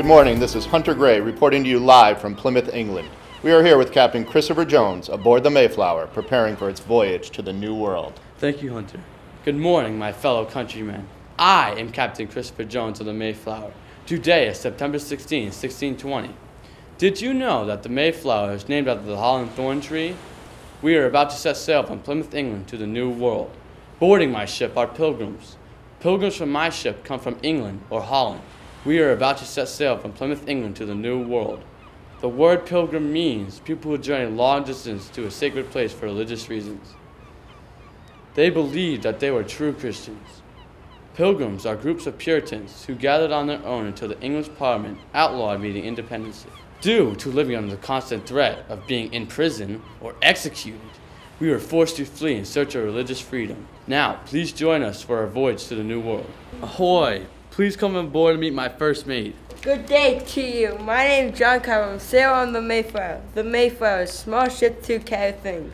morning, this is Hunter Gray reporting to you live from Plymouth, England. We are here with Captain Christopher Jones aboard the Mayflower, preparing for its voyage to the New World. Thank you, Hunter. Good morning, my fellow countrymen. I am Captain Christopher Jones of the Mayflower. Today is September 16, 1620. Did you know that the Mayflower is named after the Holland thorn tree? We are about to set sail from Plymouth, England to the New World. Boarding my ship are pilgrims. Pilgrims from my ship come from England or Holland. We are about to set sail from Plymouth, England to the New World. The word pilgrim means people who journey long distance to a sacred place for religious reasons. They believed that they were true Christians. Pilgrims are groups of Puritans who gathered on their own until the English Parliament outlawed meeting independence. Due to living under the constant threat of being in prison or executed, we were forced to flee in search of religious freedom. Now, please join us for our voyage to the New World. Ahoy! Please come aboard and meet my first mate. Good day to you. My name is John Carroll. Sail on the Mayflower. The Mayflower is a small ship to carry things.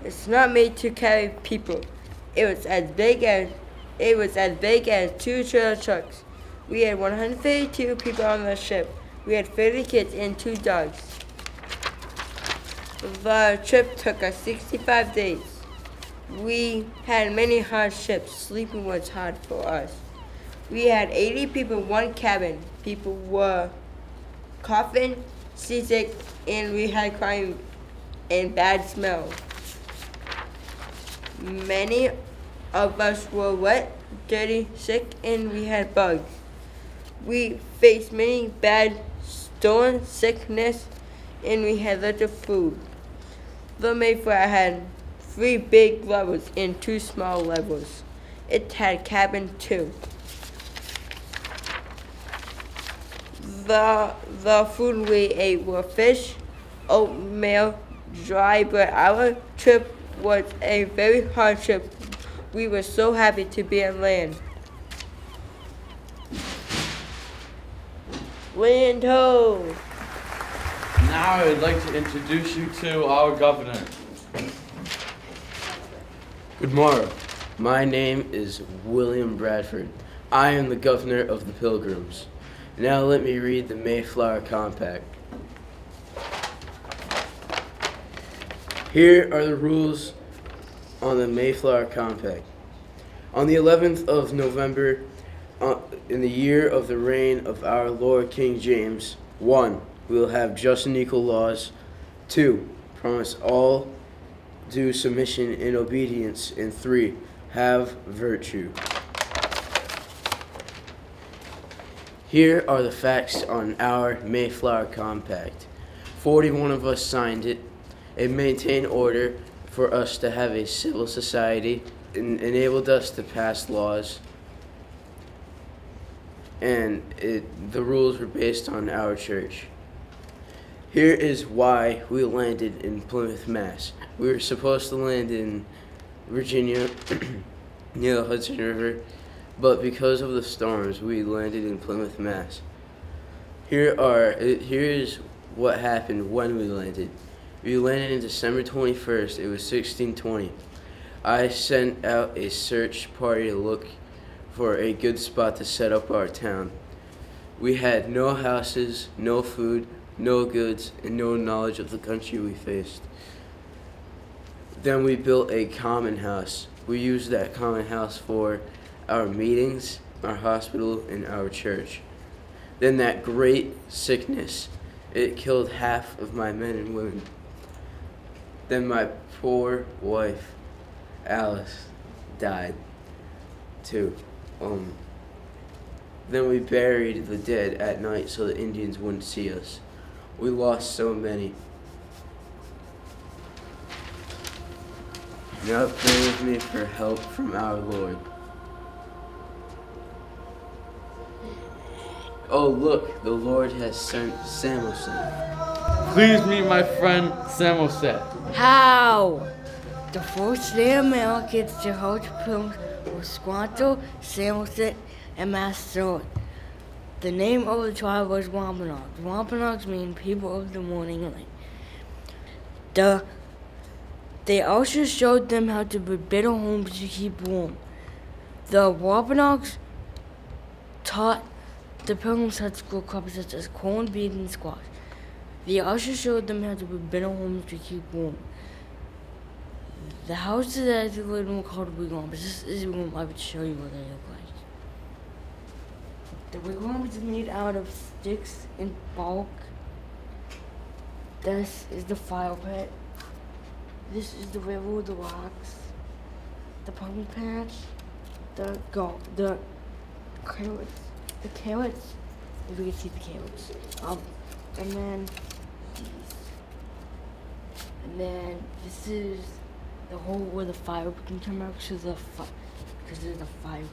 It's not made to carry people. It was as big as two trailer trucks. We had 152 people on the ship. We had 30 kids and 2 dogs. The trip took us 65 days. We had many hardships. Sleeping was hard for us. We had 80 people in one cabin. People were coughing, seasick, and we had crying and bad smell. Many of us were wet, dirty, sick, and we had bugs. We faced many bad storms, sickness, and we had little food. The Mayflower had 3 big levels and 2 small levels. It had cabin 2. The food we ate were fish, oatmeal, dry bread. Our trip was a very hard trip. We were so happy to be on land. Land ho! Now I would like to introduce you to our governor. Good morning. My name is William Bradford. I am the governor of the Pilgrims. Now let me read the Mayflower Compact. Here are the rules on the Mayflower Compact. On the 11th of November, in the year of the reign of our Lord King James, 1. We will have just and equal laws. 2. Promise all due submission and obedience. And 3. Have virtue. Here are the facts on our Mayflower Compact. 41 of us signed it. It maintained order for us to have a civil society, enabled us to pass laws, and the rules were based on our church. Here is why we landed in Plymouth, Mass. We were supposed to land in Virginia near the Hudson River, but because of the storms, we landed in Plymouth, Mass. Here is what happened when we landed. We landed on December 21st. It was 1620. I sent out a search party to look for a good spot to set up our town. We had no houses, no food, no goods, and no knowledge of the country we faced. Then we built a common house. We used that common house for our meetings, our hospital, and our church. Then that great sickness, it killed half of my men and women. Then my poor wife, Alice, died too. Then we buried the dead at night so the Indians wouldn't see us. We lost so many. Now pray with me for help from our Lord. Oh look, the Lord has sent Samuelson. Please meet my friend Samuelson. How? The first day Americans to hold Pilgrims were Squanto, Samuelson, and Master. The name of the tribe was Wampanoags. Wampanoags mean people of the morning light. They also showed them how to build better homes to keep warm. The Wampanoags taught The Pilgrims had school crops such as corn, beans, and squash. The usher showed them how to build better homes to keep warm. The houses that they lived in were called wigwams. This is a room I would show you what they look like. The wigwam is made out of sticks and bark. This is the fire pit. This is the river with the rocks. The pumpkin patch. The carrots. The carrots. If you can see the carrots. And then these. And then this is the hole where the fire can come out because there's a fire.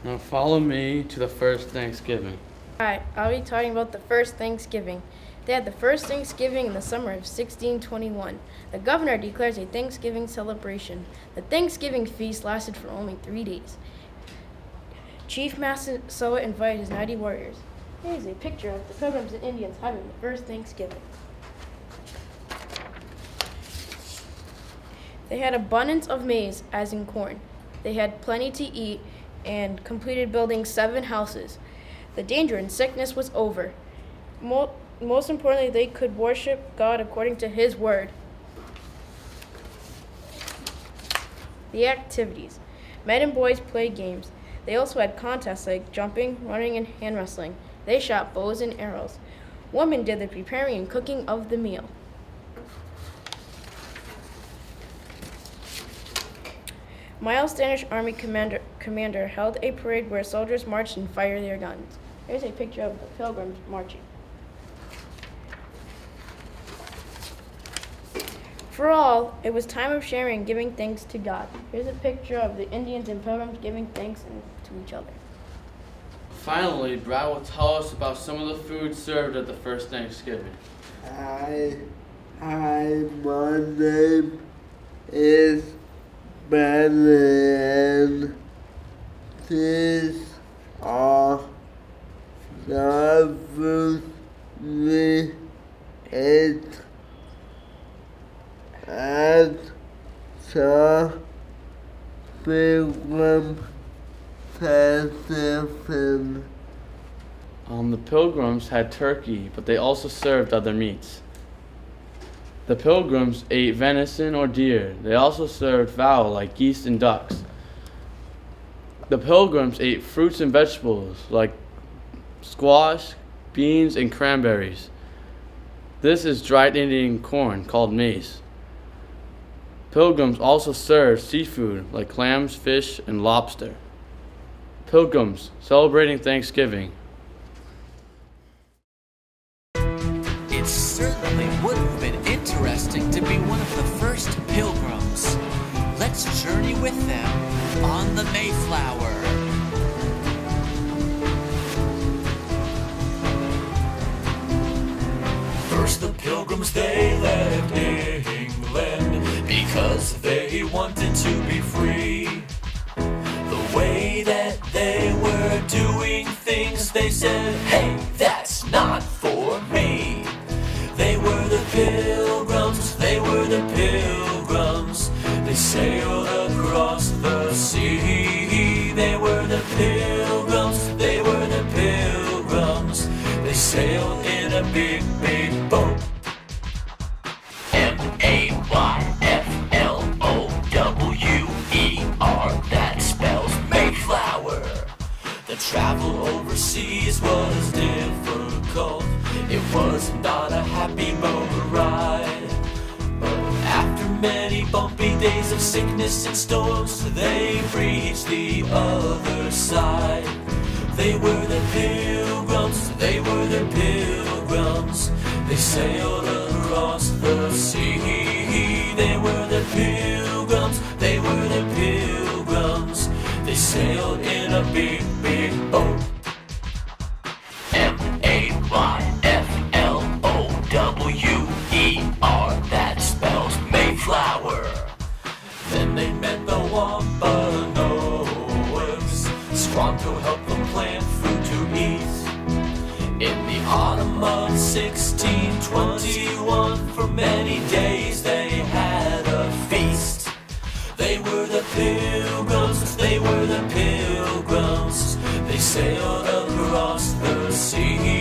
Now follow me to the first Thanksgiving. Alright, I'll be talking about the first Thanksgiving. They had the first Thanksgiving in the summer of 1621. The governor declares a Thanksgiving celebration. The Thanksgiving feast lasted for only 3 days. Chief Massasoit invited his 90 warriors. Here's a picture of the Pilgrims and Indians having the first Thanksgiving. They had abundance of maize, as in corn. They had plenty to eat and completed building 7 houses. The danger and sickness was over. Most importantly, they could worship God according to His word. The activities. Men and boys played games. They also had contests like jumping, running, and hand wrestling. They shot bows and arrows. Women did the preparing and cooking of the meal. Miles Standish Army commander held a parade where soldiers marched and fired their guns. Here's a picture of the Pilgrims marching. For all, it was time of sharing and giving thanks to God. Here's a picture of the Indians and Pilgrims giving thanks to each other. Finally, Brad will tell us about some of the food served at the first Thanksgiving. Hi, my name is Brandon. These are the foods we ate at the Pilgrim Festival. The Pilgrims had turkey, but they also served other meats. The Pilgrims ate venison or deer. They also served fowl like geese and ducks. The Pilgrims ate fruits and vegetables like squash, beans, and cranberries. This is dried Indian corn called maize. Pilgrims also served seafood like clams, fish, and lobster. Pilgrims celebrating Thanksgiving. It certainly would have been interesting to be one of the first Pilgrims. Let's journey with them on the Mayflower. First the Pilgrims, they left England because they wanted to be free. The way that they were doing things, they said, hey, that's not for me. They were the Pilgrims, they were the Pilgrims. They sailed across the sea. They were the Pilgrims, they were the Pilgrims. They sailed in a big, big boat. Mayflower, that spells Mayflower. The travel overseas was difficult. It was not a happy boat ride. But after many bumpy days of sickness and storms, they reached the other side. They were the Pilgrims, they were the Pilgrims. They sailed across the sea. They were the Pilgrims, they were the Pilgrims. They sailed in a big, big boat. Mayflower, that spells Mayflower. Then they met the Wampanoags. Squanto helped them plant food to eat. In the autumn of 1621, for many days they had a feast. They were the Pilgrims, they were the Pilgrims. They sailed across the sea.